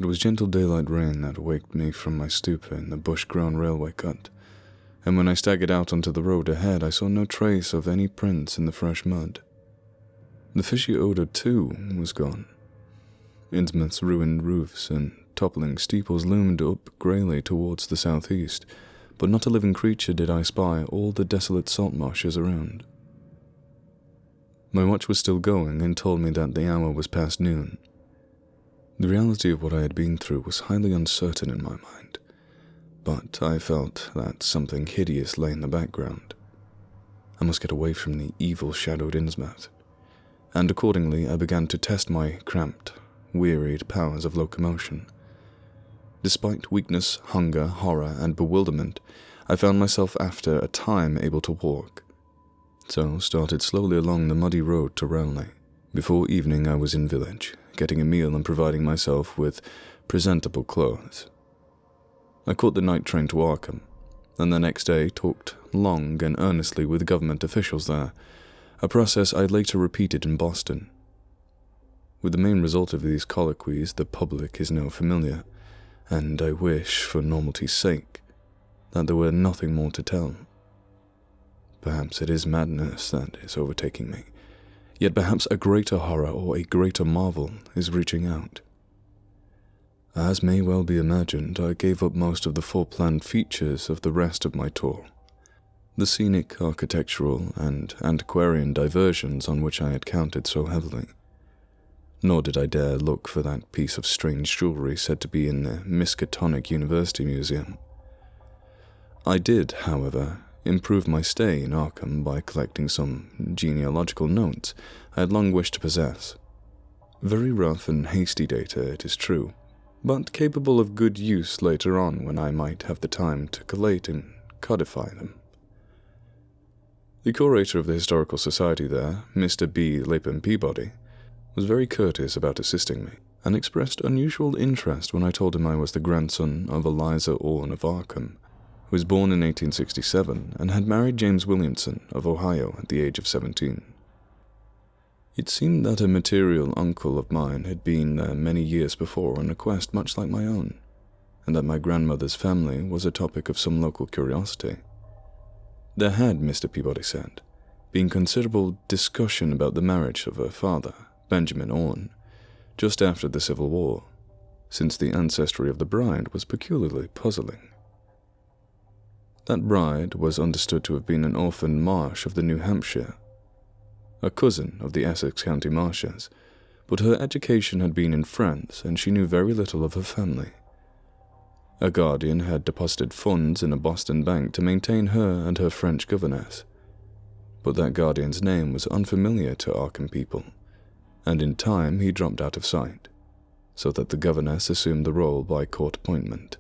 It was gentle daylight rain that waked me from my stupor in the bush-grown railway cut, and when I staggered out onto the road ahead, I saw no trace of any prints in the fresh mud. The fishy odor, too, was gone. Innsmouth's ruined roofs and toppling steeples loomed up greyly towards the southeast, but not a living creature did I spy all the desolate salt marshes around. My watch was still going and told me that the hour was past noon. The reality of what I had been through was highly uncertain in my mind, but I felt that something hideous lay in the background. I must get away from the evil-shadowed Innsmouth, and accordingly I began to test my cramped, wearied powers of locomotion. Despite weakness, hunger, horror, and bewilderment, I found myself after a time able to walk, so started slowly along the muddy road to Rowley. Before evening I was in village, getting a meal and providing myself with presentable clothes. I caught the night train to Arkham, and the next day talked long and earnestly with government officials there, a process I later repeated in Boston. With the main result of these colloquies the public is now familiar, and I wish, for normalty's sake, that there were nothing more to tell. Perhaps it is madness that is overtaking me, yet perhaps a greater horror or a greater marvel is reaching out. As may well be imagined, I gave up most of the foreplanned features of the rest of my tour, the scenic, architectural, and antiquarian diversions on which I had counted so heavily. Nor did I dare look for that piece of strange jewelry said to be in the Miskatonic University Museum. I did, however, improve my stay in Arkham by collecting some genealogical notes I had long wished to possess. Very rough and hasty data, it is true, but capable of good use later on when I might have the time to collate and codify them. The curator of the Historical Society there, Mr. B. Lapham Peabody, was very courteous about assisting me, and expressed unusual interest when I told him I was the grandson of Eliza Orne of Arkham, who was born in 1867 and had married James Williamson of Ohio at the age of 17. It seemed that a material uncle of mine had been there many years before on a quest much like my own, and that my grandmother's family was a topic of some local curiosity. There had, Mr. Peabody said, been considerable discussion about the marriage of her father, Benjamin Orne, just after the Civil War, since the ancestry of the bride was peculiarly puzzling. That bride was understood to have been an orphaned Marsh of the New Hampshire, a cousin of the Essex County Marshes, but her education had been in France and she knew very little of her family. A guardian had deposited funds in a Boston bank to maintain her and her French governess, but that guardian's name was unfamiliar to Arkham people, and in time he dropped out of sight, so that the governess assumed the role by court appointment.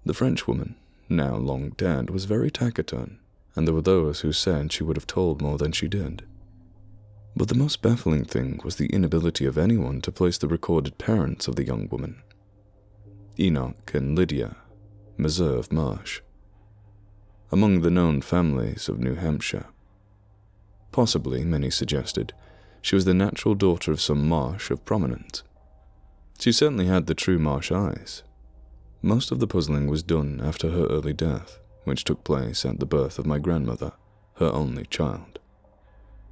The Frenchwoman, now long dead, was very taciturn, and there were those who said she would have told more than she did. But the most baffling thing was the inability of anyone to place the recorded parents of the young woman, Enoch and Lydia Meserve Marsh, among the known families of New Hampshire. Possibly, many suggested, she was the natural daughter of some Marsh of prominence. She certainly had the true Marsh eyes. Most of the puzzling was done after her early death, which took place at the birth of my grandmother, her only child.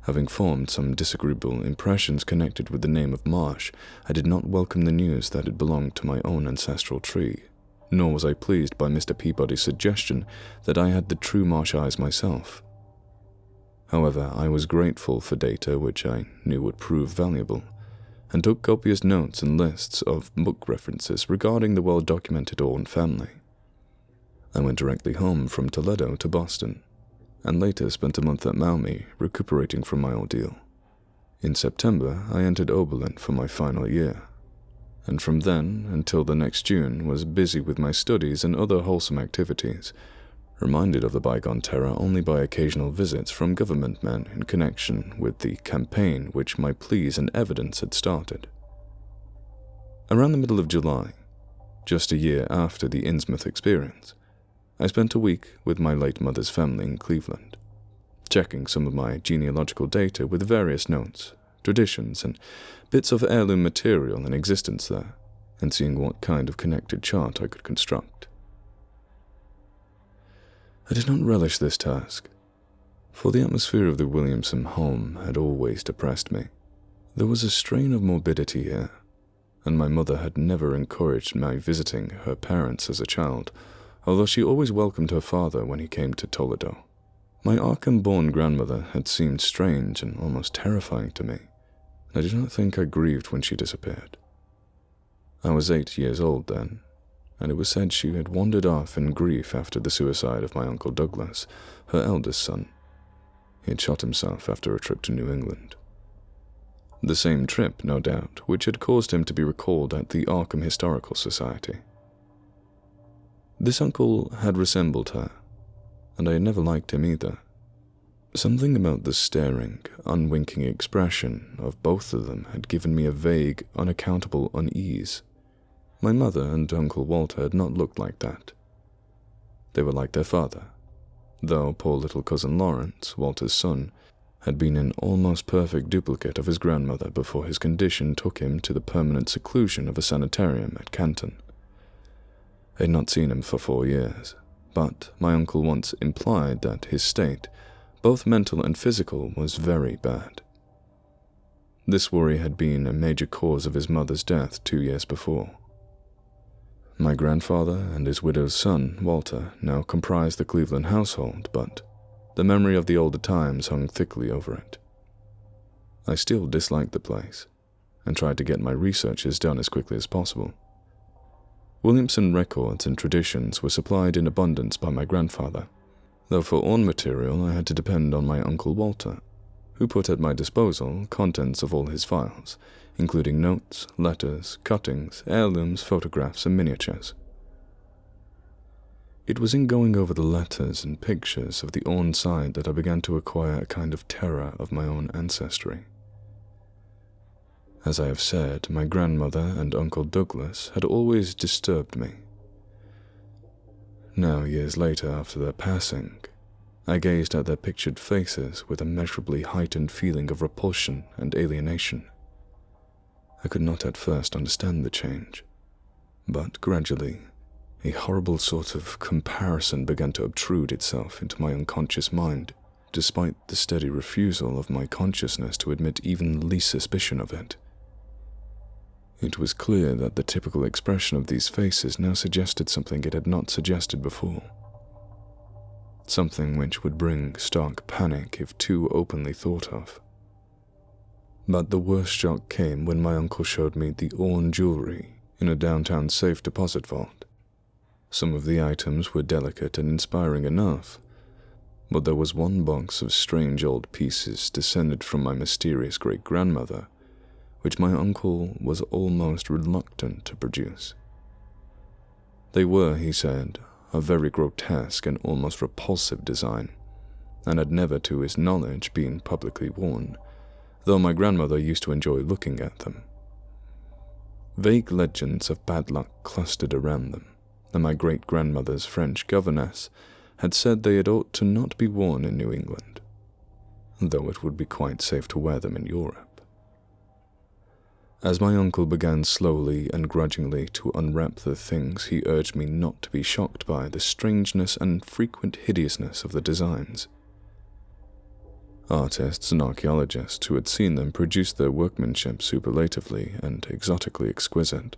Having formed some disagreeable impressions connected with the name of Marsh, I did not welcome the news that it belonged to my own ancestral tree, nor was I pleased by Mr. Peabody's suggestion that I had the true Marsh eyes myself. However, I was grateful for data which I knew would prove valuable, and took copious notes and lists of book references regarding the well-documented Orne family. I went directly home from Toledo to Boston, and later spent a month at Maumee recuperating from my ordeal. In September, I entered Oberlin for my final year, and from then until the next June was busy with my studies and other wholesome activities, reminded of the bygone terror only by occasional visits from government men in connection with the campaign which my pleas and evidence had started. Around the middle of July, just a year after the Innsmouth experience, I spent a week with my late mother's family in Cleveland, checking some of my genealogical data with various notes, traditions, and bits of heirloom material in existence there, and seeing what kind of connected chart I could construct. I did not relish this task, for the atmosphere of the Williamson home had always depressed me. There was a strain of morbidity here, and my mother had never encouraged my visiting her parents as a child, although she always welcomed her father when he came to Toledo. My Arkham-born grandmother had seemed strange and almost terrifying to me. I do not think I grieved when she disappeared. I was 8 years old then, and it was said she had wandered off in grief after the suicide of my Uncle Douglas, her eldest son. He had shot himself after a trip to New England. The same trip, no doubt, which had caused him to be recalled at the Arkham Historical Society. This uncle had resembled her, and I had never liked him either. Something about the staring, unwinking expression of both of them had given me a vague, unaccountable unease. My mother and Uncle Walter had not looked like that. They were like their father, though poor little cousin Lawrence, Walter's son, had been an almost perfect duplicate of his grandmother before his condition took him to the permanent seclusion of a sanitarium at Canton. I had not seen him for 4 years, but my uncle once implied that his state, both mental and physical, was very bad. This worry had been a major cause of his mother's death 2 years before. My grandfather and his widowed son, Walter, now comprised the Cleveland household, but the memory of the older times hung thickly over it. I still disliked the place, and tried to get my researches done as quickly as possible. Williamson records and traditions were supplied in abundance by my grandfather, though for own material I had to depend on my Uncle Walter, who put at my disposal contents of all his files, including notes, letters, cuttings, heirlooms, photographs, and miniatures. It was in going over the letters and pictures of the Orne side that I began to acquire a kind of terror of my own ancestry. As I have said, my grandmother and Uncle Douglas had always disturbed me. Now, years later after their passing, I gazed at their pictured faces with a measurably heightened feeling of repulsion and alienation. I could not at first understand the change, but gradually, a horrible sort of comparison began to obtrude itself into my unconscious mind, despite the steady refusal of my consciousness to admit even the least suspicion of it. It was clear that the typical expression of these faces now suggested something it had not suggested before. Something which would bring stark panic if too openly thought of. But the worst shock came when my uncle showed me the Orne jewelry in a downtown safe deposit vault. Some of the items were delicate and inspiring enough, but there was one box of strange old pieces descended from my mysterious great-grandmother, which my uncle was almost reluctant to produce. They were, he said, a very grotesque and almost repulsive design, and had never, to his knowledge, been publicly worn, though my grandmother used to enjoy looking at them. Vague legends of bad luck clustered around them, and my great-grandmother's French governess had said they had ought to not be worn in New England, though it would be quite safe to wear them in Europe. As my uncle began slowly and grudgingly to unwrap the things, he urged me not to be shocked by the strangeness and frequent hideousness of the designs. Artists and archaeologists who had seen them produced their workmanship superlatively and exotically exquisite,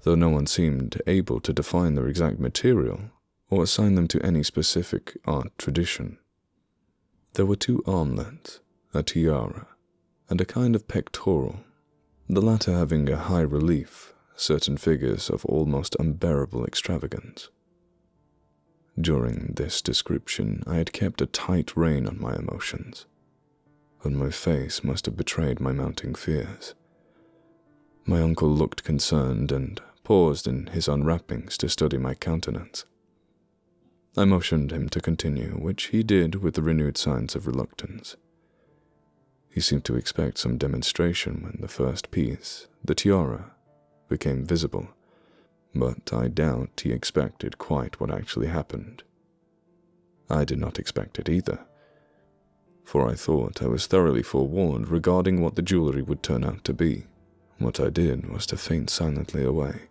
though no one seemed able to define their exact material or assign them to any specific art tradition. There were 2 armlets, a tiara, and a kind of pectoral, the latter having a high relief, certain figures of almost unbearable extravagance. During this description, I had kept a tight rein on my emotions, but my face must have betrayed my mounting fears. My uncle looked concerned and paused in his unwrappings to study my countenance. I motioned him to continue, which he did with the renewed signs of reluctance. He seemed to expect some demonstration when the first piece, the tiara, became visible, but I doubt he expected quite what actually happened. I did not expect it either, for I thought I was thoroughly forewarned regarding what the jewelry would turn out to be, What I did was to faint silently away,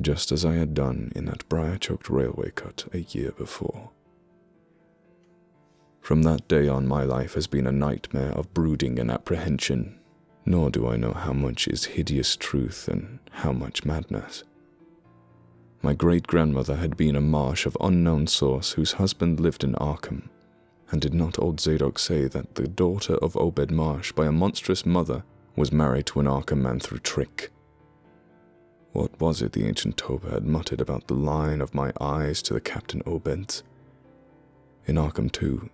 just as I had done in that briar-choked railway cut a year before. From that day on, my life has been a nightmare of brooding and apprehension, nor do I know how much is hideous truth and how much madness. My great-grandmother had been a marsh of unknown source whose husband lived in Arkham, and did not old Zadok say that the daughter of Obed Marsh by a monstrous mother was married to an Arkham man through trick? What was it the ancient Toba had muttered about the line of my eyes to the Captain Obed's? In Arkham, too,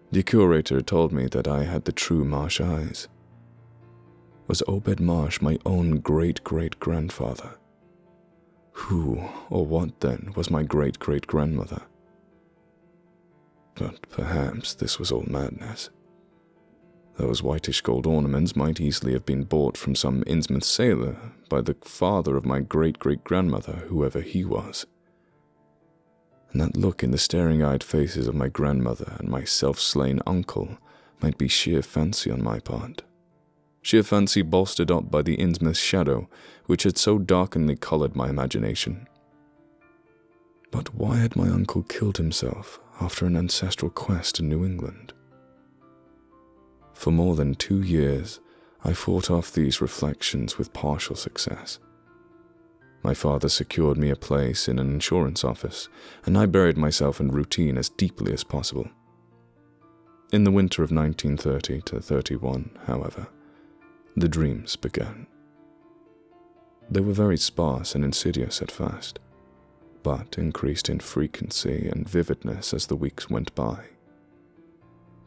the curator told me that I had the true Marsh eyes. Was Obed Marsh my own great-great-grandfather? Who or what, then, was my great-great-grandmother? But perhaps this was all madness. Those whitish gold ornaments might easily have been bought from some Innsmouth sailor by the father of my great-great-grandmother, whoever he was. And that look in the staring-eyed faces of my grandmother and my self-slain uncle might be sheer fancy on my part. Sheer fancy bolstered up by the Innsmouth shadow, which had so darkeningly colored my imagination. But why had my uncle killed himself after an ancestral quest in New England? For more than 2 years, I fought off these reflections with partial success. My father secured me a place in an insurance office, and I buried myself in routine as deeply as possible. In the winter of 1930 to 31, however, the dreams began. They were very sparse and insidious at first, but increased in frequency and vividness as the weeks went by.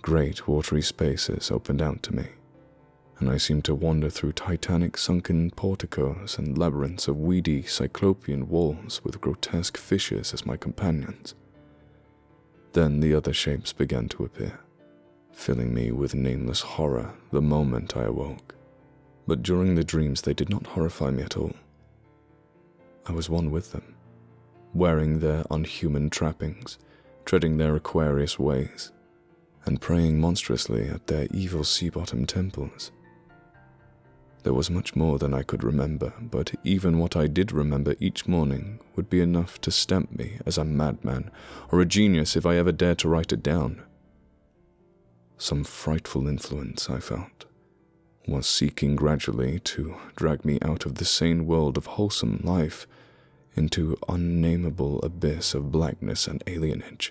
Great watery spaces opened out to me, and I seemed to wander through titanic sunken porticos and labyrinths of weedy cyclopean walls with grotesque fishes as my companions. Then the other shapes began to appear, filling me with nameless horror the moment I awoke. But during the dreams they did not horrify me at all. I was one with them, wearing their unhuman trappings, treading their aquarious ways, and praying monstrously at their evil sea-bottom temples. There was much more than I could remember, but even what I did remember each morning would be enough to stamp me as a madman or a genius if I ever dared to write it down. Some frightful influence, I felt, was seeking gradually to drag me out of the sane world of wholesome life into unnameable abyss of blackness and alienage,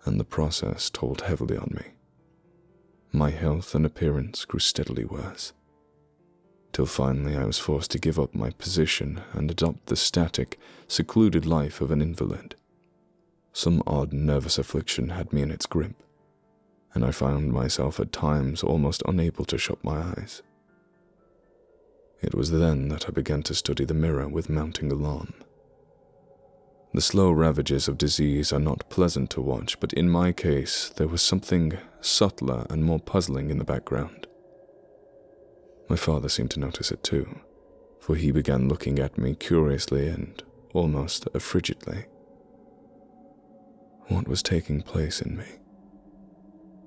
and the process told heavily on me. My health and appearance grew steadily worse, till finally I was forced to give up my position and adopt the static, secluded life of an invalid. Some odd nervous affliction had me in its grip, and I found myself at times almost unable to shut my eyes. It was then that I began to study the mirror with mounting alarm. The slow ravages of disease are not pleasant to watch, but in my case there was something subtler and more puzzling in the background. My father seemed to notice it too, for he began looking at me curiously and almost frigidly. What was taking place in me?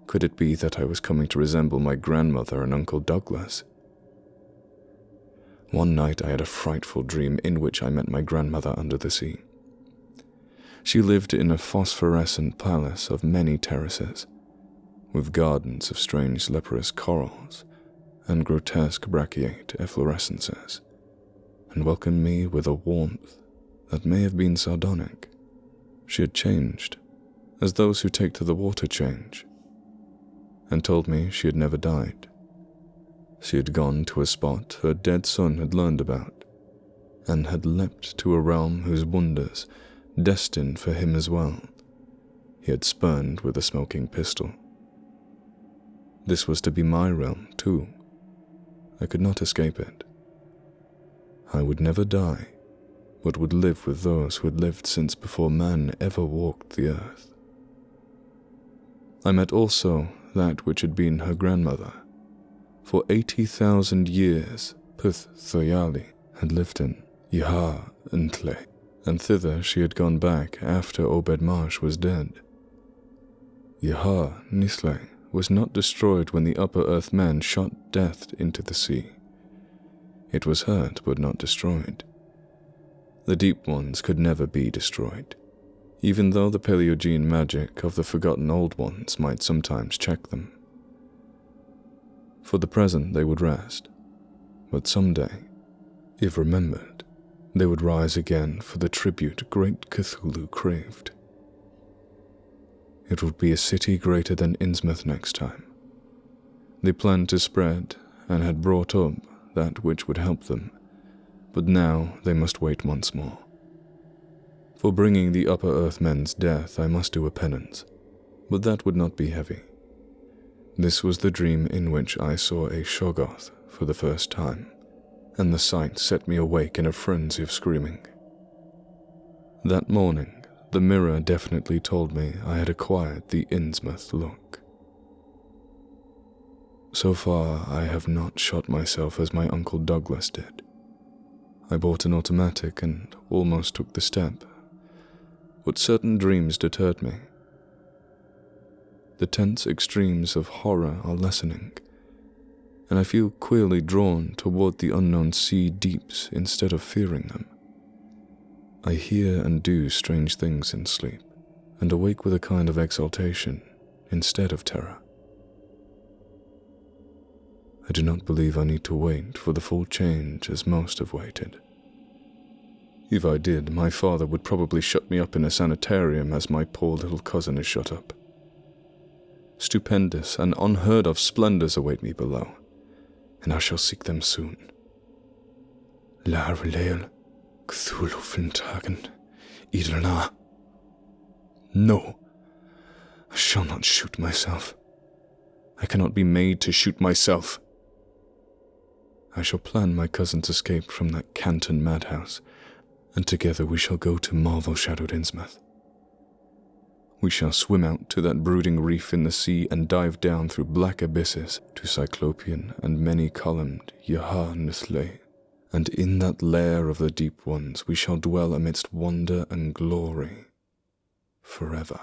Could it be that I was coming to resemble my grandmother and Uncle Douglas? One night I had a frightful dream in which I met my grandmother under the sea. She lived in a phosphorescent palace of many terraces, with gardens of strange leprous corals and grotesque brachiate efflorescences, and welcomed me with a warmth that may have been sardonic. She had changed, as those who take to the water change, and told me she had never died. She had gone to a spot her dead son had learned about, and had leapt to a realm whose wonders, destined for him as well, he had spurned with a smoking pistol. This was to be my realm, too. I could not escape it. I would never die, but would live with those who had lived since before man ever walked the earth. I met also that which had been her grandmother. For 80,000 years, Puth Thoyali had lived in Yaha Ntle, and thither she had gone back after Obed Marsh was dead. Yaha Nisle was not destroyed when the upper earth man shot death into the sea. It was hurt but not destroyed. The deep ones could never be destroyed, even though the Paleogene magic of the forgotten old ones might sometimes check them. For the present they would rest, but someday, if remembered, they would rise again for the tribute great Cthulhu craved. It would be a city greater than Innsmouth next time. They planned to spread and had brought up that which would help them, but now they must wait once more. For bringing the Upper Earthmen's death I must do a penance, but that would not be heavy. This was the dream in which I saw a Shoggoth for the first time, and the sight set me awake in a frenzy of screaming. That morning, the mirror definitely told me I had acquired the Innsmouth look. So far, I have not shot myself as my Uncle Douglas did. I bought an automatic and almost took the step, but certain dreams deterred me. The tense extremes of horror are lessening, and I feel queerly drawn toward the unknown sea deeps instead of fearing them. I hear and do strange things in sleep, and awake with a kind of exaltation instead of terror. I do not believe I need to wait for the full change as most have waited. If I did, my father would probably shut me up in a sanitarium as my poor little cousin is shut up. Stupendous and unheard of splendors await me below, and I shall seek them soon. Larleil, Cthulhu Fintagen, Idelna. No, I shall not shoot myself. I cannot be made to shoot myself. I shall plan my cousin's escape from that Canton madhouse, and together we shall go to marvel-shadowed Innsmouth. We shall swim out to that brooding reef in the sea and dive down through black abysses to Cyclopean and many-columned Yaha-Nuthle, and in that lair of the deep ones we shall dwell amidst wonder and glory forever.